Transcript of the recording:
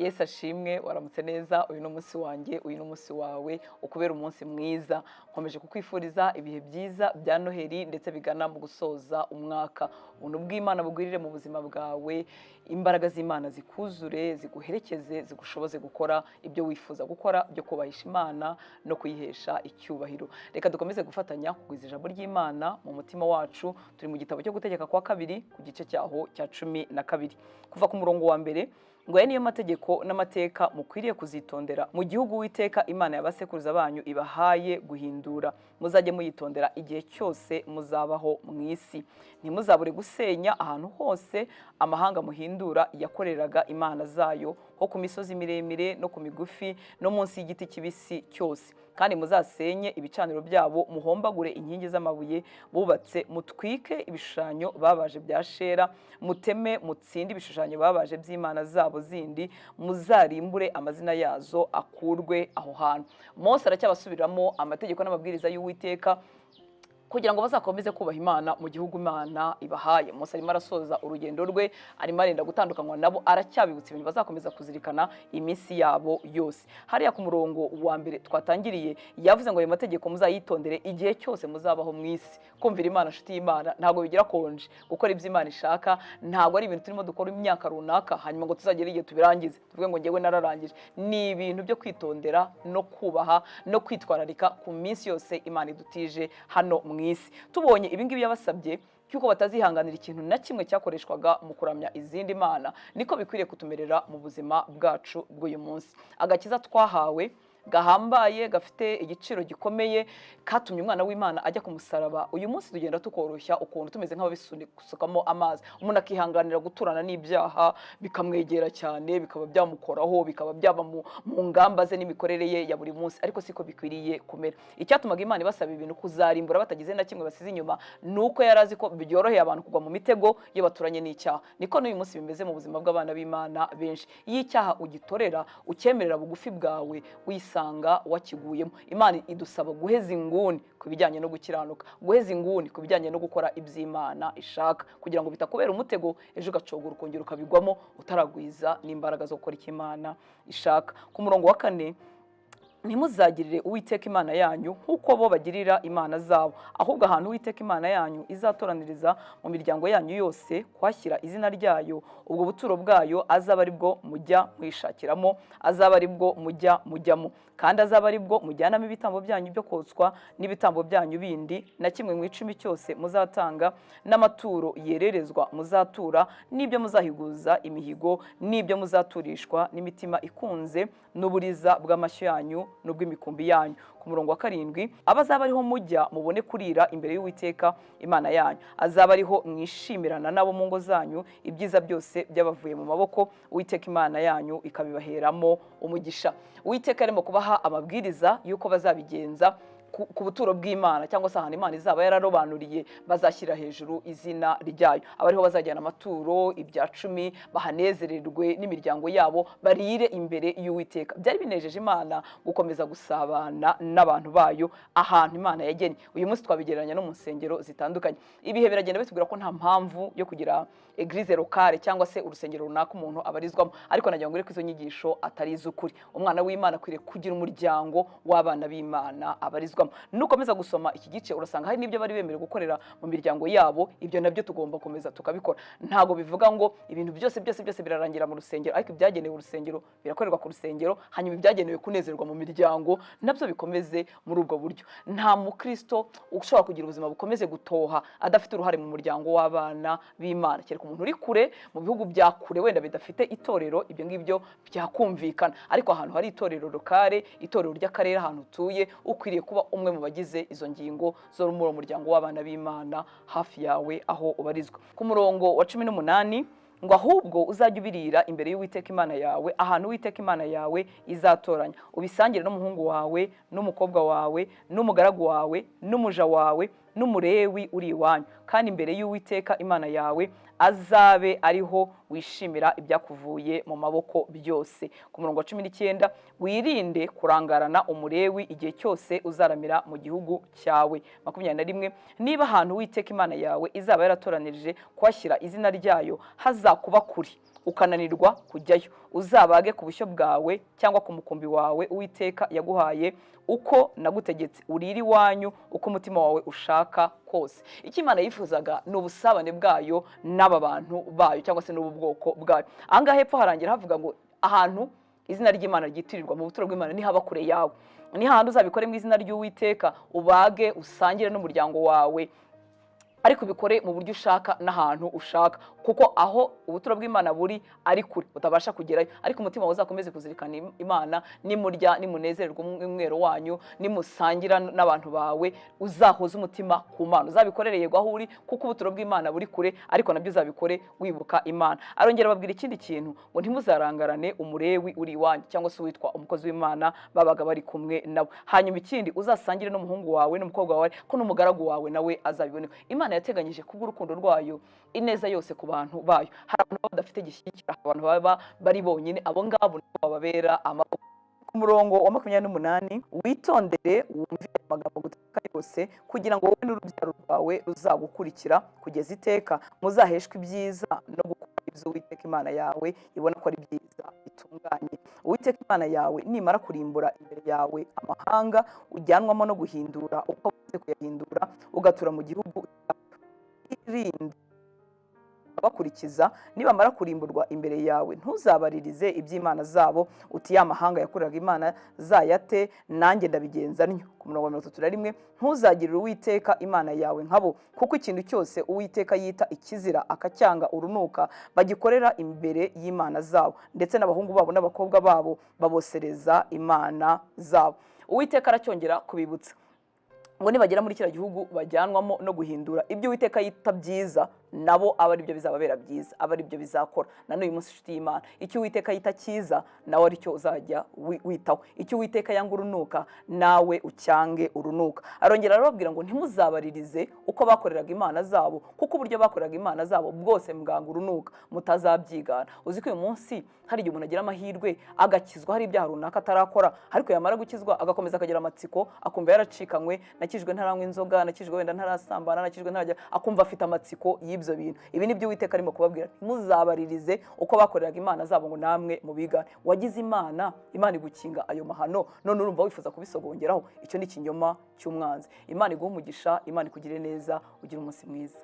Yesu ashimwe, waramutse neza. Uyu n'umunsi wanjye, uyu n'umunsi wawe, ukubera umunsi mwiza. Nkomeje kukwifuriza ibihe byiza bya Noheli ndetse bigana mu gusoza umwaka. Ubuntu bw'Imana bugwirire mu buzima bwawe, imbaraga z'Imana zikuzure, ziguherekeze, zigushoboze gukora ibyo wifuza gukora byo kubahisha Imana no kuyihesha icyubahiro. Reka dukomeze gufatanya kugwiza ijambo ry'Imana mu mutima wacu. Turi mu gitabo cyo gutegeka kwa kabiri ku gice cyaho cya 12 kuva ku murongo wa mbere. Ngo aya niyo mategeko n'amateka mukwiriye kuzitondera mu gihugu Uwiteka Imana y'abasekuruza banyu ibahaye guhindura, muzajye muyitondera igihe cyose muzabaho mu isi. Ntimuzabure gusenya ahantu hose amahanga muhindura yakoreraga imana zayo, ho ku misozi miremire no ku migufi no munsi y'igiti kibisi cyose. Kandi muzasenye ibicaniro byabo, muhombagure inkingi z'amabuye bubatse, mutwike ibishushanyo babaje bya Shera, muteme mutsinde ibishushanyo babaje by'imana zabo zindi, muzarimbure amazina yazo akurwe aho hantu. Mose aracyabasubiramo amategeko n'amabwiriza y'Uwiteka kugira ngo bazakomeze kubaha Imana mu gihugu Imana ibahaye. Mose arimo arasoza urugendo rwe, arimo arenda gutandukanywa nabo, aracyabibutsa ibintu bazakomeza kuzirikana iminsi yabo yose. Hariya ku murongo wa mbere twatangiriye yavuze ngo ayo mategeko muzayitondere igihe cyose muzabaho mu isi. Kumvira Imana, nshuti y'Imana, ntabwo bigira konje. Gukora ibyo Imana ishaka ntabwo ari ibintu turimo dukora imyaka runaka hanyuma ngo tuzagere igihe tubirangize tuvuge ngo ngewe nararangije. Ni ibintu byo kwitondera no kubaha no kwitwararika ku minsi yose Imana idutije hano mu isi. Tubonye ibingibi yabasabye cyuko batazihanganira ikintu na kimwe cyakoreshwaga mu kuramya izindi mana, niko bikwiriye kutumerera mu buzima bwacu bw'uyu munsi. Agakiza twahawe gahambaye, gafite igiciro gikomeye, katumye umwana w'Imana ajya ku musaraba. Uyu munsi tugenda tukoroshya ukuntu tumeze nk'ababisukamo amazi. Umuntu akihanganira guturana n'ibyaha bikamwegera cyane, bikaba byamukoraho, bikaba byaba mu ngamba ze n'imikorere ye ya buri munsi, ariko siko bikwiriye kumera. Icyatumaga Imana ibasaba ibintu kuzarimbura batagize na kimwe basize inyuma, nuko yarazi ko byoroheye abantu kugwa mu mitego iyo baturanye n'icyaha. Niko n'uyu munsi bimeze mu buzima bw'abana b'Imana benshi. Iyo icyaha ugitorera, ucyemerera bugufi bwawe, sanga wakiguyemo. Imana idusaba guheza inguni ku bijyanye no gukiranuka, guheza inguni ku bijyanye no gukora iby'Imana ishaka, kugira ngo bitakubera umutego ejo ugacogora ukongera ukabigwamo utaragwiza n'imbaraga zo gukora icyo Imana ishaka. Ku murongo wa 4, ntimuzagirire Uwiteka Imana yanyu nk'uko bo bagirira imana zabo, ahubwo ahantu Uwiteka Imana yanyu izatoraniriza mu miryango yanyu yose kuhashyira izina ryayo, ubwo buturo bwayo azaba ari bwo mujya mwishakiramo, azaba ari bwo mujyamo, kandi azaba ari bwo mujyanamo ibitambo byanyu byo kotswa n'ibitambo byanyu bindi, na kimwe mu 10 cyose muzatanga, n'amaturo yererezwa muzatura, n'ibyo muzahiguza imihigo, n'ibyo muzaturishwa n'imitima ikunze, n'uburiza bw'amashyo yanyu n'ubw'imikumbi yanyu. Ku murongo wa 7, abazaba ariho mujya mubone kurira imbere y'Uwiteka Imana yanyu, azaba ariho mwishimirana nabo mu ngo zanyu, ibyiza byose byabavuye mu maboko Uwiteka Imana yanyu ikabibaheramo umugisha. Uwiteka arimo kubaha amabwiriza y'uko bazabigenza ku buturo bw'Imana, cyangwa se ahantu Imana izaba yararobanuriye bazashyira hejuru izina ryayo. Abariho bazajyana amaturo, ibya 10, bahanezererwe n'imiryango yabo, barire imbere y'Uwiteka. Byari binejeje Imana gukomeza gusabana n'abantu bayo ahantu Imana yagennye. Uyu munsi twabigereranya no mu nsengero zitandukanye. Ibihe biragenda bitubwira ko nta mpamvu yo kugira eglise locale cyangwa se urusengero runaka umuntu abarizwamo, ariko nagira ngo izo nyigisho atari iz'ukuri. Umwana w'Imana akwiriye kugira umuryango w'abana b'Imana abarizwa. Nukomeza gusoma iki gice urasanga hari n'ibyo bari bemerewe gukorera mu miryango yabo, ibyo nabyo tugomba komeza tukabikora. Ntago bivuga ngo ibintu byose birarangira mu rusengero, ariko ibyagenewe urusengero birakorerwa ku rusengero, hanyuma ibyagenewe kunezerwa mu miryango nabyo bikomeze muri ubwo buryo. Nta mukristo ushobora kugira ubuzima bukomeze gutoha adafite uruhare mu muryango w'abana b'Imana. Kereka umuntu uri kure mu bihugu bya kure wenda bidafite itorero, ibyo ngibyo byakumvikana, ariko ahantu hari itorero lokale, itorero ry'akarere ahantu utuye, ukwiriye kuba umwe mu bagize izo ngingo zo muri uwo muryango w'abana b'Imana hafi yawe aho ubarizwa. Ku murongo wa 18, ngo ahubwo uzajya ubirira imbere y'Uwiteka Imana yawe ahantu Uwiteka Imana yawe izatoranya, ubisangire n'umuhungu wawe n'umukobwa wawe n'umugaragu wawe n'umuja wawe n'umurewi uri iwanyu, kandi imbere y'Uwiteka Imana yawe azabe ariho wishimira ibyakuvuye mu maboko byose. Ku murongo wa 19, wirinde kurangarana umurewi igihe cyose uzaramira mu gihugu cyawe. 21, niba ahantu Uwiteka Imana yawe izaba yaratoranirije kuhashyira izina ryayo hazakuba kuri ukananirwa kujyayo, uzabage ku bushyo bwawe cyangwa ku mukumbi wawe Uwiteka yaguhaye uko nagutegetse, urire iwanyu uko umutima wawe ushaka kose. Icyo Imana yifuzaga ni ubusabane bwayo n'aba bantu bayo cyangwa se n'ubu bwoko bwayo. Aha ngaha hepfo harangira havuga ngo ahantu izina ry'Imana ryitirirwa mu buturo bw'Imana ni haba kure yawe, ni hahandi uzabikore mu izina ry'Uwiteka, ubage usangire n'umuryango wawe, ariko ubikore mu buryo ushaka n'ahantu ushaka, kuko aho ubuturo bw'Imana buri ari kure utabasha kugerayo, ariko umutima wawe uzakomeze kuzirikana Imana, nimurya nimunezererwa umwero wanyu, nimusangira n'abantu bawe, uzahoza umutima ku Mana, uzabikorere yego aho uri, kuko ubuturo bw'Imana buri kure, ariko nabyo uzabikore wibuka Imana. Arongera babwira ikindi kintu ngo ntimuzarangarane umurewi uri iwanyu cyangwa se witwa umukozi w'Imana babaga bari kumwe nawe. Hanyuma ikindi uzasangire n'umuhungu wawe n'umukobwa wawe, ko n'umugaragu wawe nawe azabiboneho. Imana yateganyije kubw'urukundo rwayo ineza yose ku bantu bayo. Hari abantu badafite gishyigikira, abantu baba bari bonyine, abo ngabo bababera amaboko. Ku murongo wa 28, witondere wumvire amagambo guteka yose, kugira ngo wowe n'urubyaro rwawe ruzagukurikira kugeza iteka muzaheshwe ibyiza no gukora ibyo Uwiteka Imana yawe ibona ko ari byiza bitunganye. Uwiteka Imana yawe nimara kurimbura imbere yawe amahanga ujyanwamo no guhindura uko umaze kuyahindura, ugatura mu gihugu irinde abakurikiza, nibamara kurimburwa imbere yawe ntuzabaririze iby'imana zabo uti ya mahanga yakoreraga imana zayate nanjye ndabigenza ntyo. Ku murongo wa 31, ntuzagirire Uwiteka Imana yawe nkabo, kuko ikintu cyose Uwiteka yita ikizira akacyanga urunuka bagikorera imbere y'imana zabo, ndetse n'abahungu babo n'abakobwa babo babosereza imana zabo. Uwiteka aracyongera kubibutsa ngo nibagera muri kira gihugu bajyanwamo no guhindura ibyo Uwiteka yita byiza, nabo aba ari byo bizababera byiza, aba ari byo bizakora. Na n'uyu munsi inshuti y'Imana, icyo Uwiteka yita cyiza nawe ari cyo uzajya witaho, icyo Uwiteka yanga urunuka nawe ucyange urunuka. Arongera arababwira ngo ntimuzabaririze uko bakoreraga imana zabo, kuko uburyo bakoreraga imana zabo bwose muganga urunuka mutazabyigana. Uzi ko uyu munsi hari igihe umuntu agira amahirwe agakizwa hari ibyaha runaka atarakora, ariko yamara gukizwa agakomeza akagira amatsiko, akumva yaracikanywe, nakijwe ntaranywa inzoga, nakijwe wenda ntarasambana, nakijwe ntarajya, akumva afite amatsiko y'ibyo bintu. Ibi ni byo Uwiteka arimo kubabwira, ntimuzabaririze uko bakoreraga imana zabo ngo namwe mubigane. Wagize Imana igukinga ayo mahano, none urumva wifuza kubisogongeraho. Icyo ni ikinyoma cy'umwanzi. Imana iguhe umugisha, Imana ikugire neza, ugire umunsi mwiza.